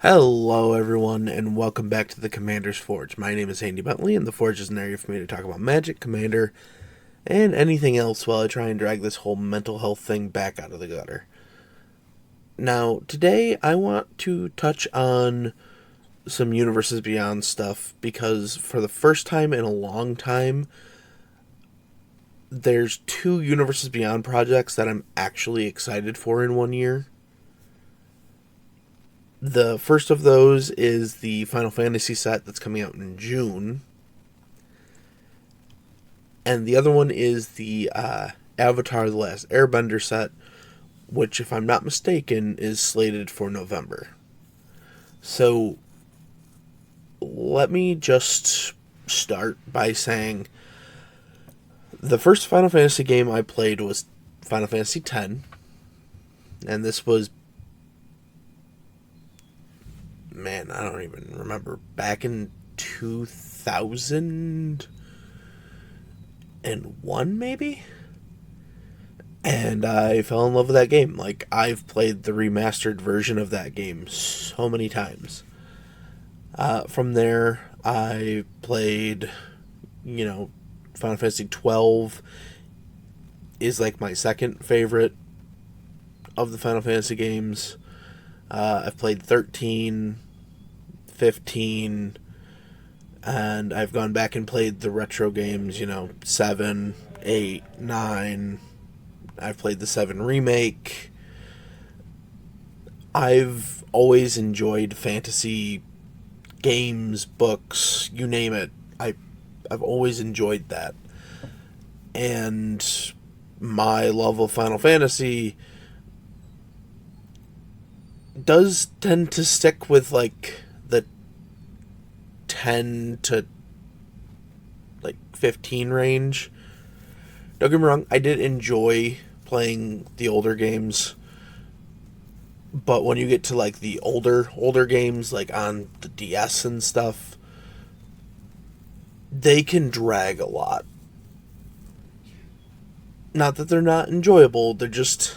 Hello, everyone, and welcome back to the Commander's Forge. My name is Andy Bentley, and the Forge is an area for me to talk about magic, Commander, and anything else while I try and drag this whole mental health thing back out of the gutter. Now, today I want to touch on some Universes Beyond stuff because for the first time in a long time, there's two Universes Beyond projects that I'm actually excited for in one year. The first of those is the Final Fantasy set that's coming out in June. And the other one is the Avatar The Last Airbender set, which, if I'm not mistaken, is slated for November. So, let me just start by saying the first Final Fantasy game I played was Final Fantasy X, and this was, man, I don't even remember, back in 2001 maybe? And I fell in love with that game. Like, I've played the remastered version of that game so many times. From there, I played, Final Fantasy 12 is like my second favorite of the Final Fantasy games. I've played 13, 15, and I've gone back and played the retro games, 7, 8, 9. I've played the 7 remake. I've always enjoyed fantasy games, books, you name it. I've always enjoyed that. And my love of Final Fantasy does tend to stick with like the 10 to like 15 range. Don't get me wrong, I did enjoy playing the older games, but when you get to like the older games, like on the DS and stuff, they can drag a lot. Not that they're not enjoyable, they're just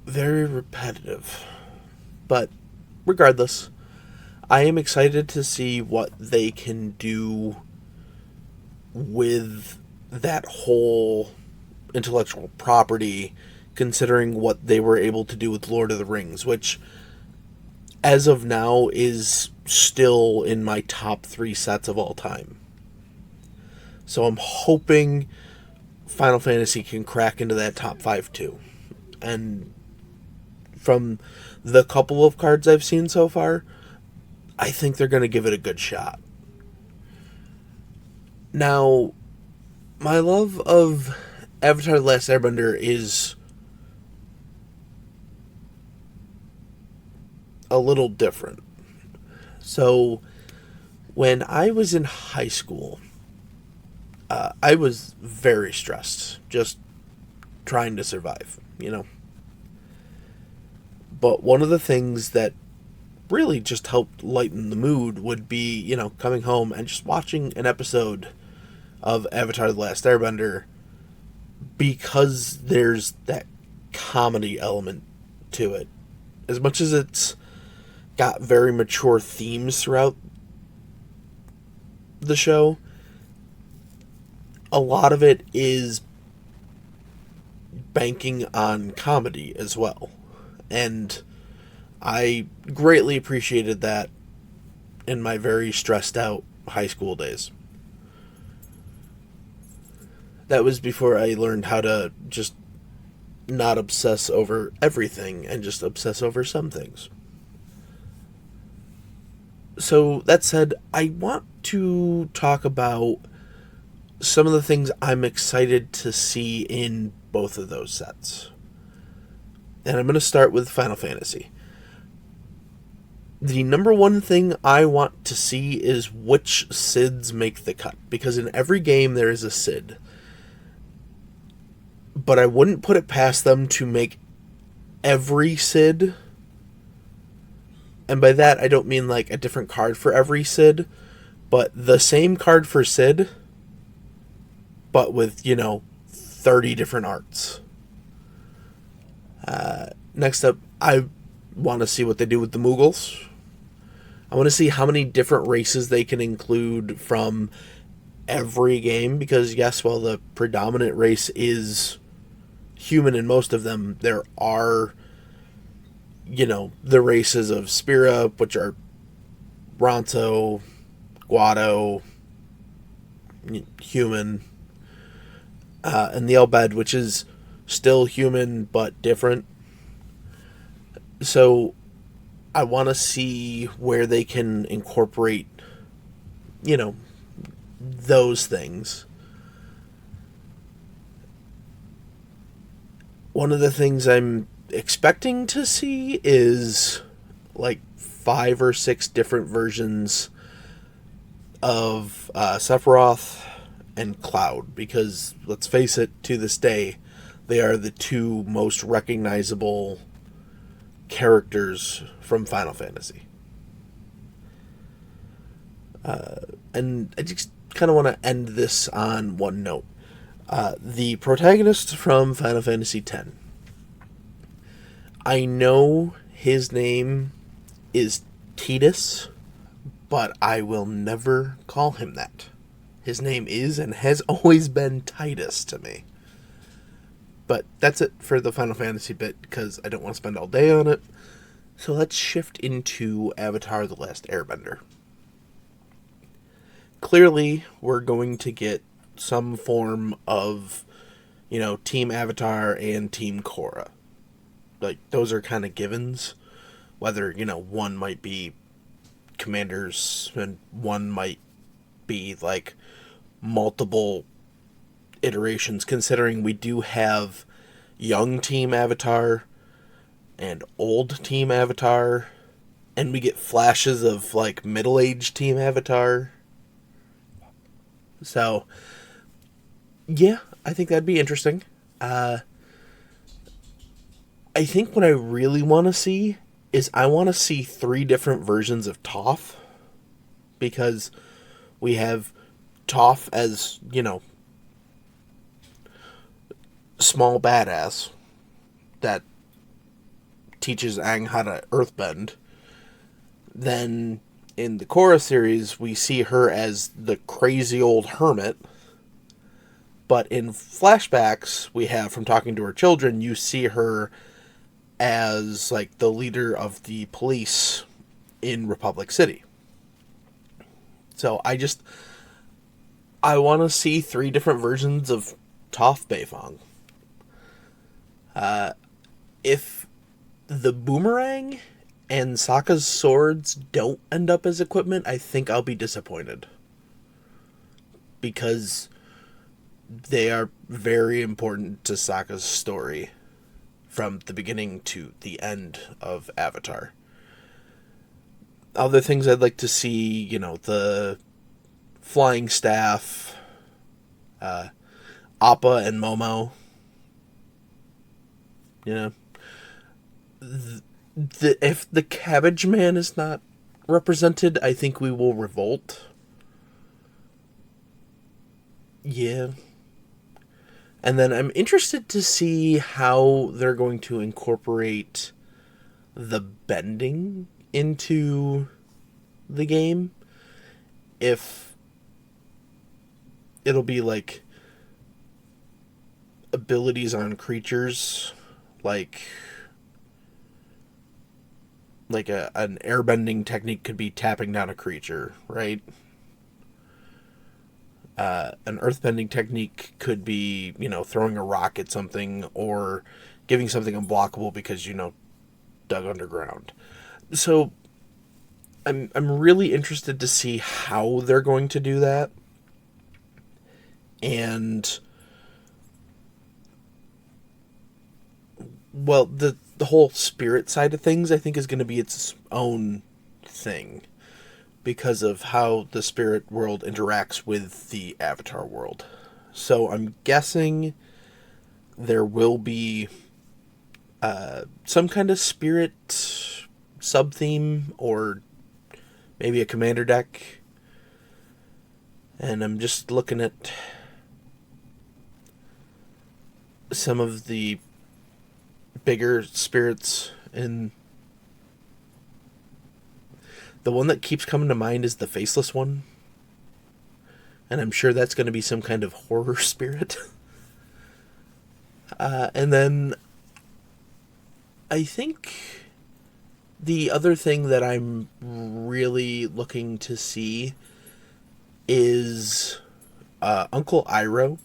very repetitive. But regardless, I am excited to see what they can do with that whole intellectual property, considering what they were able to do with Lord of the Rings, which, as of now, is still in my top 3 sets of all time. So I'm hoping Final Fantasy can crack into that top 5 too. And from the couple of cards I've seen so far, I think they're going to give it a good shot. Now, my love of Avatar The Last Airbender is a little different. So, when I was in high school, I was very stressed, just trying to survive, But one of the things that really just helped lighten the mood would be, coming home and just watching an episode of Avatar The Last Airbender, because there's that comedy element to it. As much as it's got very mature themes throughout the show, a lot of it is banking on comedy as well. And I greatly appreciated that in my very stressed out high school days. That was before I learned how to just not obsess over everything and just obsess over some things. So, that said, I want to talk about some of the things I'm excited to see in both of those sets. And I'm going to start with Final Fantasy. The number one thing I want to see is which Cids make the cut. Because in every game there is a Cid. But I wouldn't put it past them to make every Cid. And by that I don't mean like a different card for every Cid, but the same card for Cid, but with, 30 different arts. Next up, I want to see what they do with the Mughals. I want to see how many different races they can include from every game, because yes, while the predominant race is human in most of them, there are, the races of Spira, which are Ronto, Guado, human, and the Elbed, which is still human but different. So I want to see where they can incorporate, those things. One of the things I'm expecting to see is like 5 or 6 different versions of Sephiroth and Cloud, because let's face it, to this day, they are the 2 most recognizable characters from Final Fantasy. And I just kind of want to end this on one note. The protagonist from Final Fantasy X. I know his name is Tidus, but I will never call him that. His name is and has always been Tidus to me. But that's it for the Final Fantasy bit, because I don't want to spend all day on it. So let's shift into Avatar: The Last Airbender. Clearly, we're going to get some form of, Team Avatar and Team Korra. Like, those are kind of givens. Whether, one might be commanders and one might be, like, multiple iterations, considering we do have young Team Avatar and old Team Avatar, and we get flashes of, like, middle-aged Team Avatar. So, yeah, I think that'd be interesting. I think what I really want to see is I want to see 3 different versions of Toph, because we have Toph as, small badass that teaches Aang how to earthbend. Then in the Korra series, we see her as the crazy old hermit. But in flashbacks we have from talking to her children, you see her as, like, the leader of the police in Republic City. So I want to see 3 different versions of Toph Beifong. If the boomerang and Sokka's swords don't end up as equipment, I think I'll be disappointed. Because they are very important to Sokka's story from the beginning to the end of Avatar. Other things I'd like to see, the flying staff, Appa and Momo. If the Cabbage Man is not represented, I think we will revolt. Yeah. And then I'm interested to see how they're going to incorporate the bending into the game. If it'll be like abilities on creatures, like an airbending technique could be tapping down a creature, right? An earthbending technique could be, throwing a rock at something or giving something unblockable because, dug underground. So I'm really interested to see how they're going to do that. And, well, the whole spirit side of things, I think, is going to be its own thing, because of how the spirit world interacts with the Avatar world. So I'm guessing there will be some kind of spirit sub-theme, or maybe a commander deck. And I'm just looking at some of the bigger spirits in The one that keeps coming to mind is the faceless one. And I'm sure that's going to be some kind of horror spirit. And then I think the other thing that I'm really looking to see is Uncle Iroh.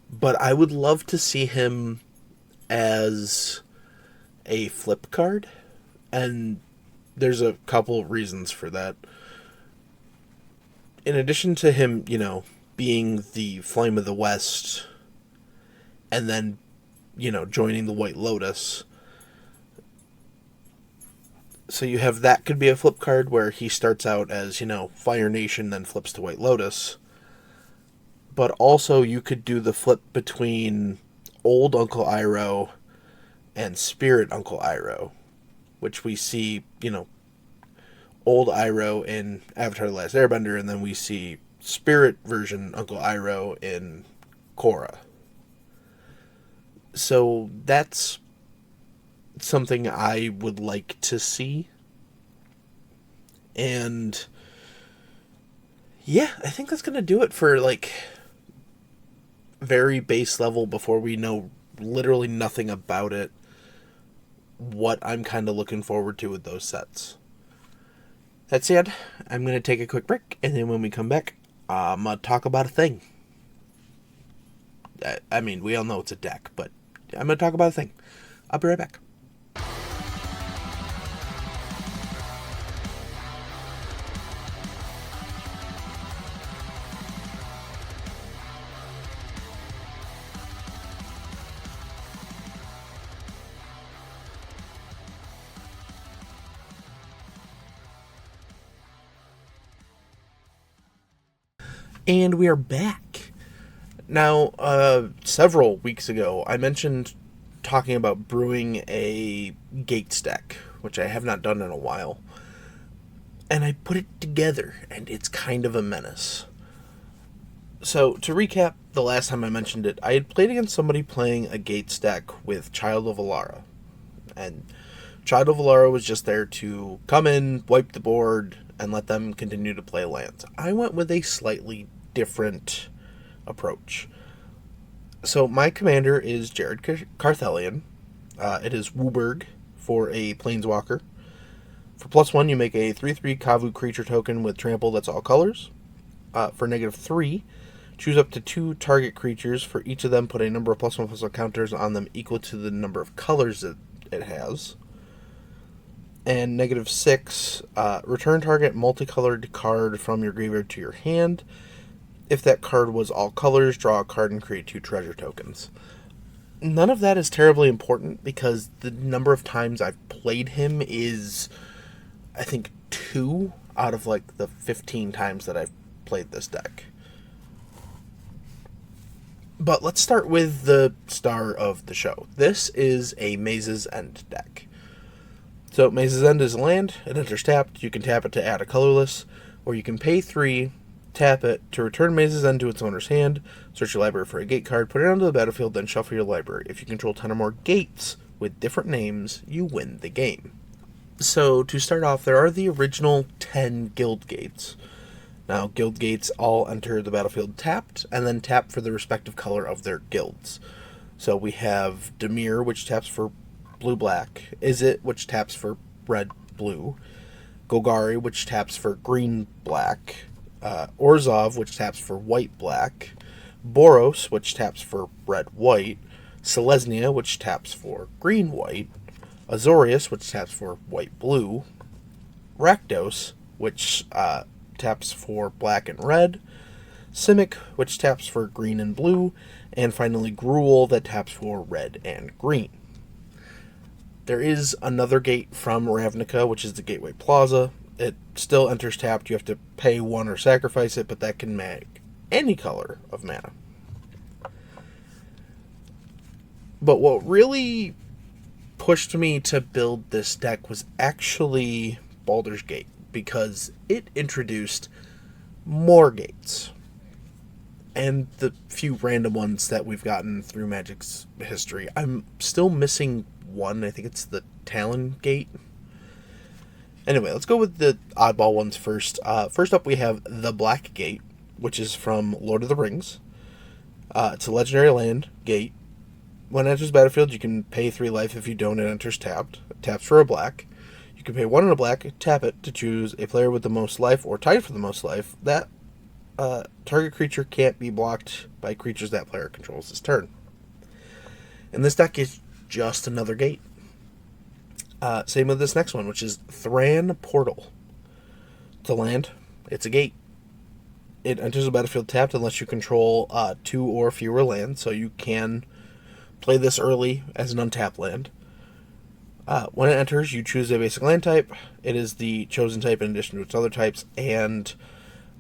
But I would love to see him as a flip card. And there's a couple reasons for that. In addition to him, being the Flame of the West and then, joining the White Lotus. So you have that could be a flip card where he starts out as, Fire Nation, then flips to White Lotus. But also you could do the flip between old Uncle Iroh and Spirit Uncle Iroh, which we see, old Iroh in Avatar: The Last Airbender, and then we see Spirit version Uncle Iroh in Korra. So that's something I would like to see. And yeah, I think that's going to do it for very base level before we know literally nothing about it. What I'm kind of looking forward to with those sets. That said, I'm going to take a quick break, and then when we come back, I'm going to talk about a thing. I mean, we all know it's a deck, but I'm going to talk about a thing. I'll be right back. And we are back. Now, several weeks ago, I mentioned talking about brewing a Gates deck, which I have not done in a while. And I put it together, and it's kind of a menace. So, to recap, the last time I mentioned it, I had played against somebody playing a Gates deck with Child of Alara. And Child of Alara was just there to come in, wipe the board, and let them continue to play lands. I went with a slightly different approach. So my commander is Jared Carthelian. It is Wooburg for a Planeswalker. For +1, you make a 3/3 Kavu creature token with trample that's all colors. For -3, choose up to 2 target creatures. For each of them, put a number of +1/+1 counters on them equal to the number of colors that it has. And -6, return target multicolored card from your graveyard to your hand. If that card was all colors, draw a card and create 2 treasure tokens. None of that is terribly important because the number of times I've played him is, I think, 2 out of the 15 times that I've played this deck. But let's start with the star of the show. This is a Maze's End deck. So Maze's End is a land, it enters tapped, you can tap it to add a colorless, or you can pay 3, tap it to return Maze's End to its owner's hand, search your library for a gate card, put it onto the battlefield, then shuffle your library. If you control 10 or more gates with different names, you win the game. So to start off, there are the original 10 guild gates. Now, guild gates all enter the battlefield tapped, and then tap for the respective color of their guilds. So we have Dimir, which taps for blue-black, Izzet, which taps for red-blue, Golgari, which taps for green-black, Orzhov, which taps for white-black, Boros, which taps for red-white, Selesnya, which taps for green-white, Azorius, which taps for white-blue, Rakdos, which taps for black and red, Simic, which taps for green and blue, and finally Gruul, that taps for red and green. There is another gate from Ravnica, which is the Gateway Plaza. It still enters tapped. You have to pay 1 or sacrifice it, but that can make any color of mana. But what really pushed me to build this deck was actually Baldur's Gate, because it introduced more gates. And the few random ones that we've gotten through Magic's history. I'm still missing one. I think it's the Talon Gate. Anyway, let's go with the oddball ones first. First up, we have the Black Gate, which is from Lord of the Rings. It's a legendary land gate. When it enters the battlefield, you can pay 3 life if you don't. It enters tapped. It taps for a black. You can pay 1 and a black, tap it to choose a player with the most life or tied for the most life. That target creature can't be blocked by creatures that player controls this turn. And this deck is just another gate. Same with this next one, which is Thran Portal. It's a land. It's a gate. It enters the battlefield tapped unless you control 2 or fewer lands, so you can play this early as an untapped land. When it enters, you choose a basic land type. It is the chosen type in addition to its other types, and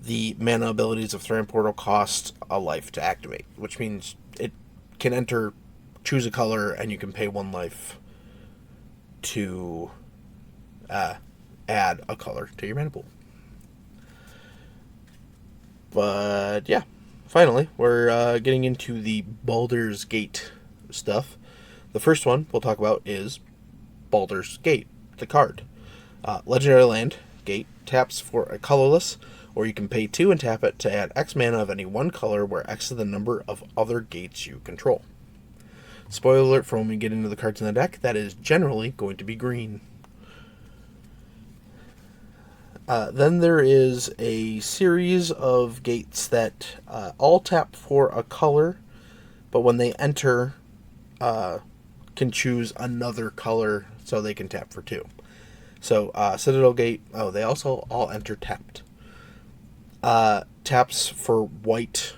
the mana abilities of Thran Portal cost a life to activate, which means it can enter, choose a color, and you can pay 1 life to add a color to your mana pool. But yeah, finally, we're getting into the Baldur's Gate stuff. The first one we'll talk about is Baldur's Gate, the card. Legendary land, gate, taps for a colorless, or you can pay 2 and tap it to add X mana of any one color where X is the number of other gates you control. Spoiler alert for when we get into the cards in the deck, that is generally going to be green. Then there is a series of gates that all tap for a color, but when they enter, can choose another color so they can tap for 2. So Citadel Gate, they also all enter tapped. Taps for white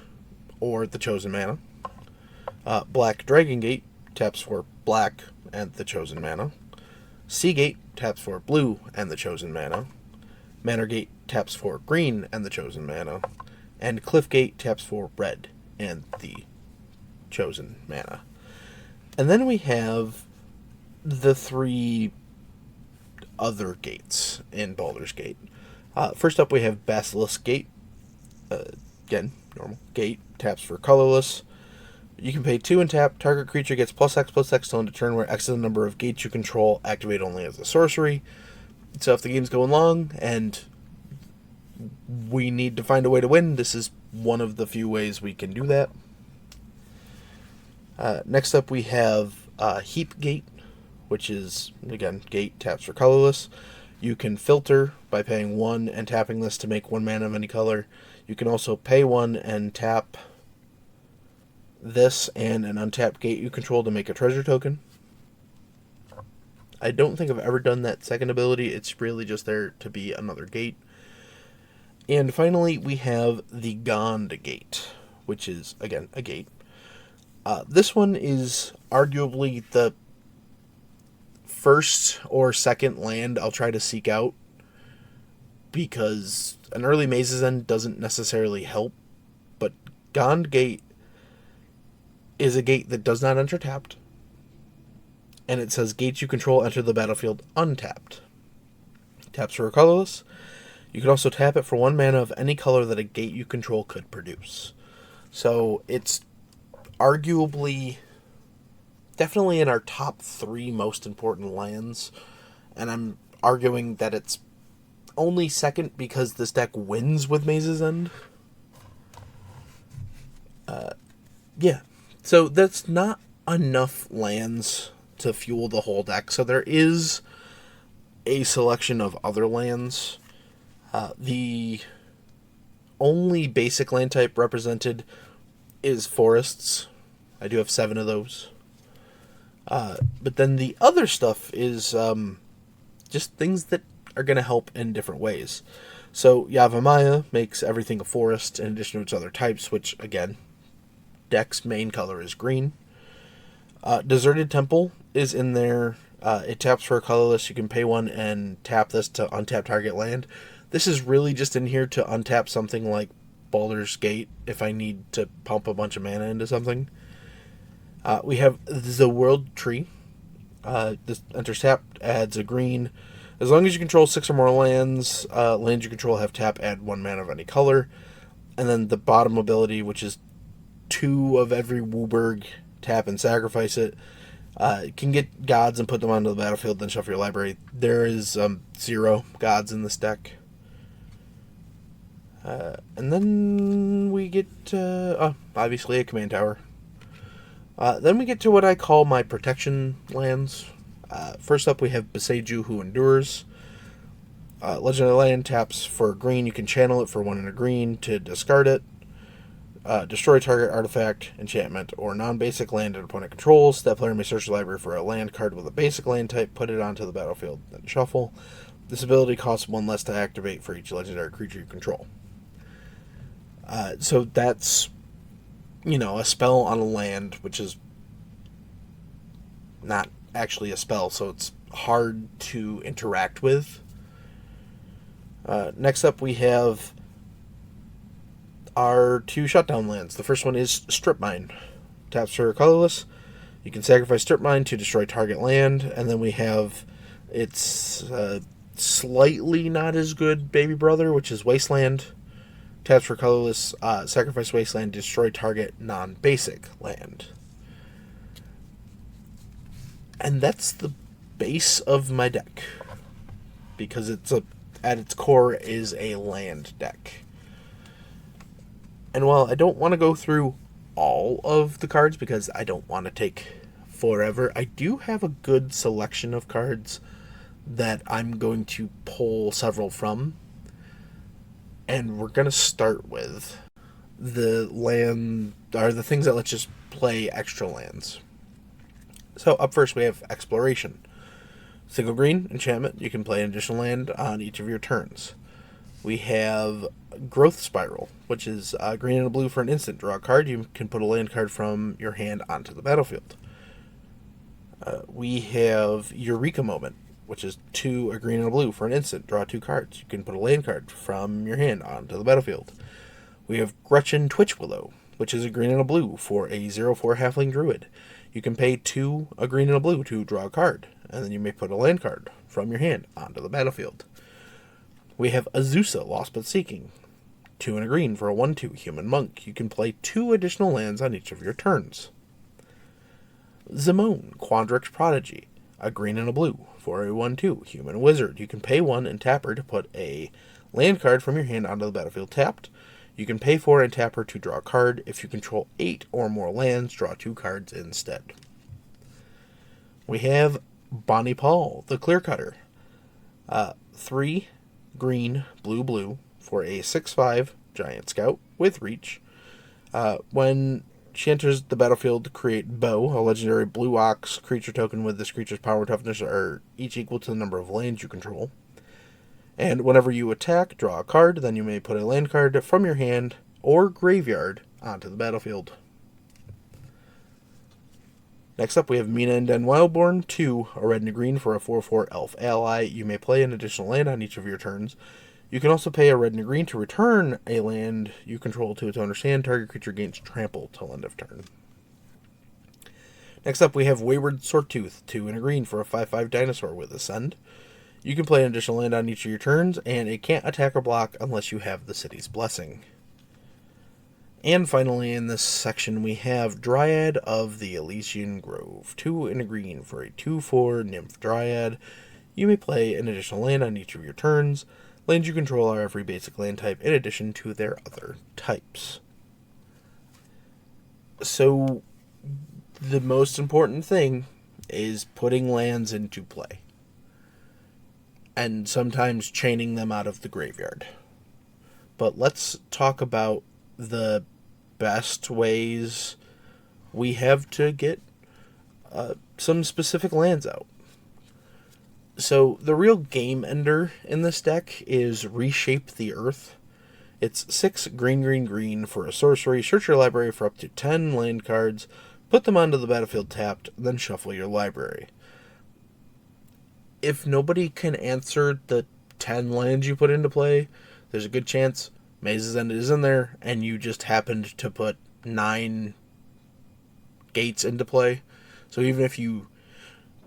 or the chosen mana. Black Dragon Gate taps for black and the chosen mana. Sea Gate taps for blue and the chosen mana. Manor Gate taps for green and the chosen mana. And Cliff Gate taps for red and the chosen mana. And then we have the 3 other gates in Baldur's Gate. First up, we have Basilisk Gate. Again, normal gate, taps for colorless. You can pay 2 and tap. Target creature gets +X/+X till end of turn, where X is the number of gates you control. Activate only as a sorcery. So if the game's going long and we need to find a way to win, this is one of the few ways we can do that. Next up, we have Heap Gate, which is, again, gate, taps for colorless. You can filter by paying 1 and tapping this to make 1 mana of any color. You can also pay 1 and tap this and an untapped gate you control to make a treasure token. I don't think I've ever done that second ability. It's really just there to be another gate. And finally, we have the Gond Gate, which is, again, a gate. This one is arguably the first or second land I'll try to seek out, because an early Maze's End doesn't necessarily help, but Gond Gate is a gate that does not enter tapped, and it says gates you control enter the battlefield untapped. Taps for a colorless. You can also tap it for 1 mana of any color that a gate you control could produce. So it's arguably definitely in our top 3 most important lands, and I'm arguing that it's only second because this deck wins with Maze's End. Yeah, so that's not enough lands to fuel the whole deck, so there is a selection of other lands. The only basic land type represented is forests. I do have 7 of those. But then the other stuff is just things that are going to help in different ways. So Yavimaya makes everything a forest in addition to its other types, which, again, deck's main color is green. Deserted Temple is in there. It taps for a colorless. You can pay 1 and tap this to untap target land. This is really just in here to untap something like Baldur's Gate if I need to pump a bunch of mana into something. We have the World Tree. This enters tap, adds a green. As long as you control 6 or more lands, lands you control have tap, add 1 mana of any color. And then the bottom ability, which is 2 of every Wooburg, tap and sacrifice it. You can get gods and put them onto the battlefield, then shuffle your library. There is 0 gods in this deck. And then we get, obviously, a command tower. Then we get to what I call my protection lands. First up, we have Beseiju, who endures. Legendary land taps for green. You can channel it for 1 and a green to discard it. Destroy target artifact, enchantment, or non-basic land an opponent controls. That player may search the library for a land card with a basic land type, put it onto the battlefield, then shuffle. This ability costs 1 less to activate for each legendary creature you control. So that's, a spell on a land, which is not actually a spell, so it's hard to interact with. Next up, we have our 2 shutdown lands. The first one is Strip Mine. Taps for colorless. You can sacrifice Strip Mine to destroy target land, and then we have its slightly not as good baby brother, which is Wasteland. Taps for colorless, sacrifice Wasteland, destroy target non-basic land. And that's the base of my deck, because at its core is a land deck. And while I don't want to go through all of the cards because I don't want to take forever, I do have a good selection of cards that I'm going to pull several from. And we're going to start with the things that let you play extra lands. So up first we have Exploration. Single green, enchantment, you can play an additional land on each of your turns. We have Growth Spiral, which is green and a blue for an instant. Draw a card, you can put a land card from your hand onto the battlefield. We have Eureka Moment, which is 2, a green and a blue for an instant. Draw 2 cards. You can put a land card from your hand onto the battlefield. We have Gretchen Twitchwillow, which is a green and a blue for a 0/4 halfling druid. You can pay 2, a green and a blue to draw a card, and then you may put a land card from your hand onto the battlefield. We have Azusa, Lost But Seeking. 2 and a green for a 1/2 human monk. You can play 2 additional lands on each of your turns. Zimone, Quandrix Prodigy. A green and a blue for a 1/2 human wizard. You can pay 1 and tap her to put a land card from your hand onto the battlefield tapped. You can pay 4 and tap her to draw a card. If you control 8 or more lands, draw 2 cards instead. We have Bonnie Paul, the Clear Cutter. 3 green, blue for a 6/5 giant scout with reach. When she enters the battlefield, create Bow, a legendary blue ox creature token with this creature's power toughness are each equal to the number of lands you control. And whenever you attack, draw a card, then you may put a land card from your hand or graveyard onto the battlefield. Next up, we have Mina and Den Wildborn, 2, a red and a green for a 4/4 elf ally. You may play an additional land on each of your turns. You can also pay a red and a green to return a land you control to its owner's hand. Target creature gains trample till end of turn. Next up, we have Wayward Swordtooth, 2 and a green for a 5/5 dinosaur with Ascend. You can play an additional land on each of your turns, and it can't attack or block unless you have the city's blessing. And finally, in this section, we have Dryad of the Elysian Grove, 2 and a green for a 2/4 Nymph Dryad. You may play an additional land on each of your turns. Lands you control are every basic land type in addition to their other types. So, the most important thing is putting lands into play. And sometimes chaining them out of the graveyard. But let's talk about the best ways we have to get some specific lands out. So the real game ender in this deck is Reshape the Earth. It's 6 green for a sorcery. Search your library for up to 10 land cards, put them onto the battlefield tapped, then shuffle your library. If nobody can answer the 10 lands you put into play, there's a good chance Maze's End is in there, and you just happened to put 9 gates into play. So even if you,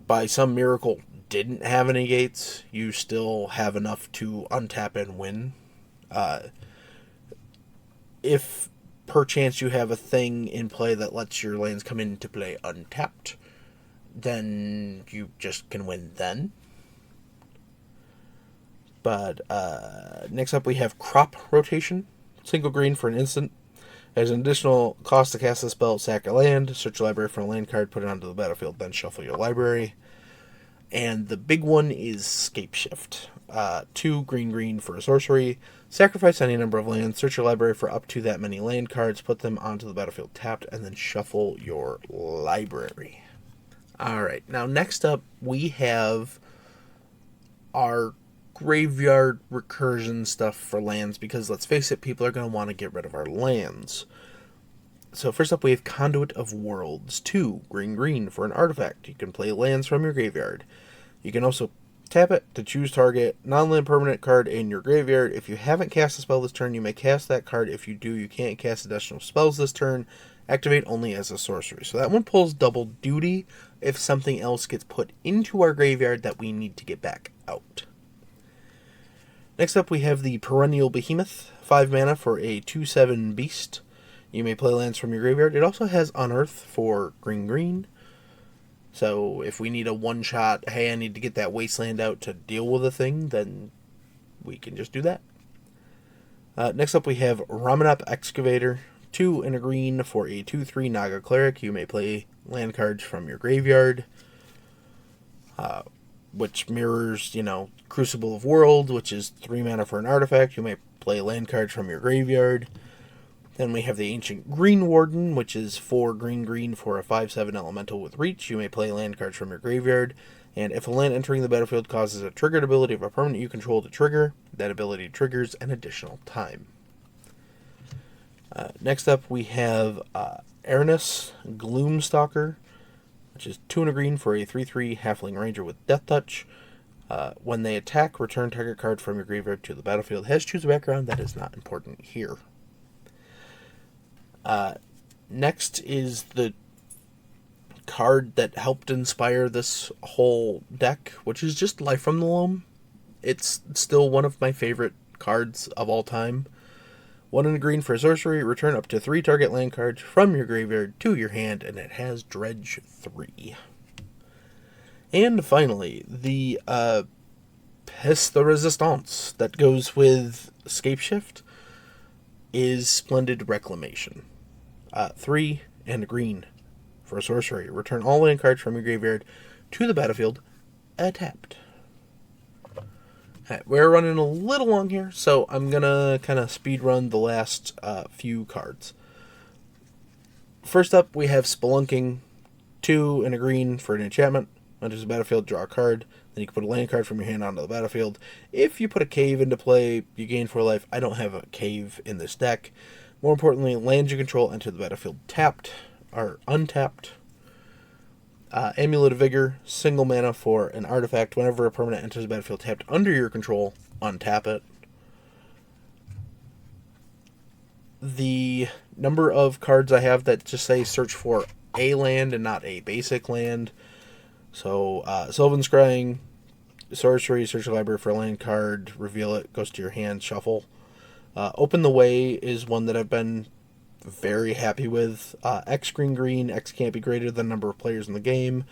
by some miracle, didn't have any gates, you still have enough to untap and win. If perchance you have a thing in play that lets your lands come into play untapped, then you just can win then. But next up we have Crop Rotation. Single green for an instant. There's an additional cost to cast the spell, sack a land, search your library for a land card, put it onto the battlefield, then shuffle your library. And the big one is Scapeshift. 2 green for a sorcery. Sacrifice any number of lands, search your library for up to that many land cards, put them onto the battlefield tapped, and then shuffle your library. Alright, now next up we have our graveyard recursion stuff for lands, because let's face it, people are going to want to get rid of our lands. So first up we have Conduit of Worlds. 2 green for an artifact. You can play lands from your graveyard. You can also tap it to choose target non-land permanent card in your graveyard. If you haven't cast a spell this turn, you may cast that card. If you do, you can't cast additional spells this turn. Activate only as a sorcery. So that one pulls double duty if something else gets put into our graveyard that we need to get back out. Next up we have the Perennial Behemoth. 5 mana for a 2/7 beast. You may play lands from your graveyard. It also has Unearth for green. So if we need a one-shot, hey, I need to get that wasteland out to deal with a thing, then we can just do that. Next up we have Ramanap Excavator. 2 and a green for a 2/3 Naga Cleric. You may play land cards from your graveyard, which mirrors, Crucible of World, which is 3 mana for an artifact. You may play land cards from your graveyard. Then we have the Ancient Green Warden, which is 4 green for a 5/7 elemental with reach. You may play land cards from your graveyard. And if a land entering the battlefield causes a triggered ability of a permanent you control to trigger, that ability triggers an additional time. Next up we have Aranus Gloomstalker, which is 2 and a green for a 3/3 Halfling Ranger with Death Touch. When they attack, return target card from your graveyard to the battlefield. Has choose a background. That is not important here. Next is the card that helped inspire this whole deck, which is just Life from the Loam. It's still one of my favorite cards of all time. 1 and a green for a sorcery. Return up to 3 target land cards from your graveyard to your hand, and it has Dredge 3. And finally, the Pièce de Resistance that goes with Scapeshift is Splendid Reclamation. 3 and a green for a sorcery. Return all land cards from your graveyard to the battlefield tapped. Right, we're running a little long here, so I'm going to kind of speed run the last few cards. First up, we have Spelunking. 2 and a green for an enchantment. Enters the battlefield, draw a card. Then you can put a land card from your hand onto the battlefield. If you put a cave into play, you gain 4 life. I don't have a cave in this deck. More importantly, lands you control enter the battlefield tapped, or untapped. Amulet of Vigor, single mana for an artifact. Whenever a permanent enters the battlefield tapped under your control, untap it. The number of cards I have that just say search for a land and not a basic land. So, Sylvan Scrying, sorcery, search your library for a land card, reveal it, goes to your hand, shuffle. Open the Way is one that I've been very happy with. X green, X can't be greater than the number of players in the game.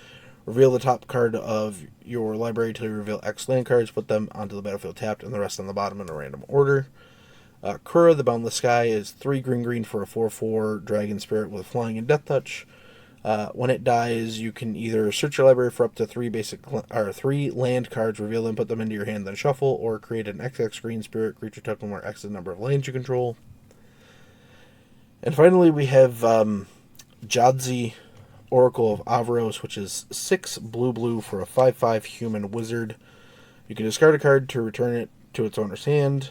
Reveal the top card of your library till you reveal X land cards, put them onto the battlefield tapped, and the rest on the bottom in a random order. Kura, the Boundless Sky, is 3 green for a 4/4 Dragon Spirit with Flying and Death Touch. When it dies, you can either search your library for up to 3 land cards, reveal them, put them into your hand, then shuffle, or create an XX green spirit creature token where X is the number of lands you control. And finally, we have Jadzi, Oracle of Avros, which is 6 blue for a 5/5 human wizard. You can discard a card to return it to its owner's hand,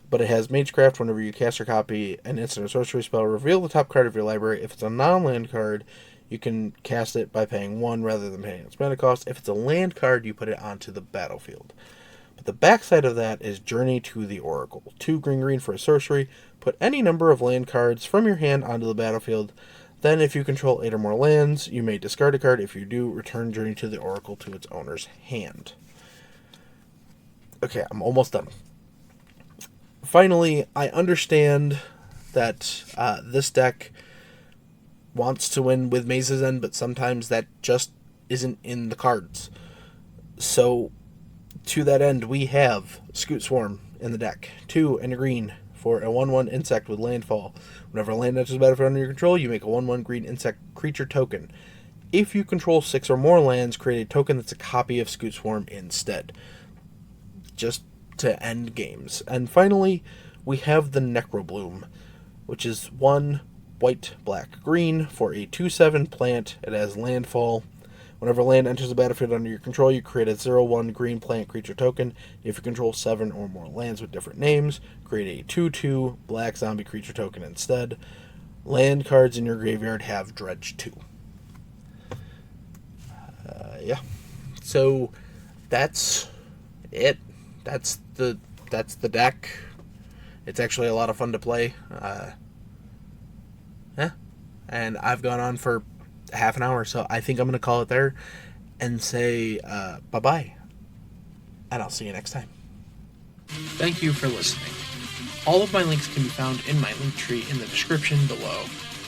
but it has Magecraft. Whenever you cast or copy an instant or sorcery spell, reveal the top card of your library. If it's a non-land card, you can cast it by paying 1 rather than paying its mana cost. If it's a land card, you put it onto the battlefield. But the backside of that is Journey to the Oracle. 2 green for a sorcery. Put any number of land cards from your hand onto the battlefield. Then, if you control 8 or more lands, you may discard a card. If you do, return Journey to the Oracle to its owner's hand. Okay, I'm almost done. Finally, I understand that this deck wants to win with Maze's End, but sometimes that just isn't in the cards. So, to that end, we have Scoot Swarm in the deck. 2 and a green for a 1/1 insect with landfall. Whenever a land enters the battlefield under your control, you make a 1/1 green insect creature token. If you control 6 or more lands, create a token that's a copy of Scoot Swarm instead. Just to end games. And finally, we have the Necrobloom, which is 1 white, black, green for a 2/7 plant. It has landfall. Whenever land enters the battlefield under your control, you create a 0/1 green plant creature token. If you control 7 or more lands with different names, create a 2/2 black zombie creature token instead. Land cards in your graveyard have Dredge 2. Yeah. So that's it. That's the deck. It's actually a lot of fun to play. And I've gone on for half an hour, so I think I'm going to call it there and say bye-bye. And I'll see you next time. Thank you for listening. All of my links can be found in my link tree in the description below.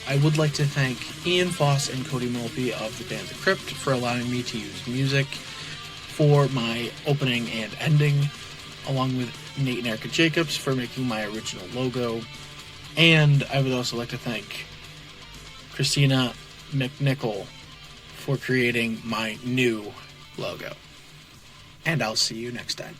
I would like to thank Ian Foss and Cody Mulpey of the band The Crypt for allowing me to use music for my opening and ending, along with Nate and Erica Jacobs for making my original logo. And I would also like to thank Christina McNichol for creating my new logo. And I'll see you next time.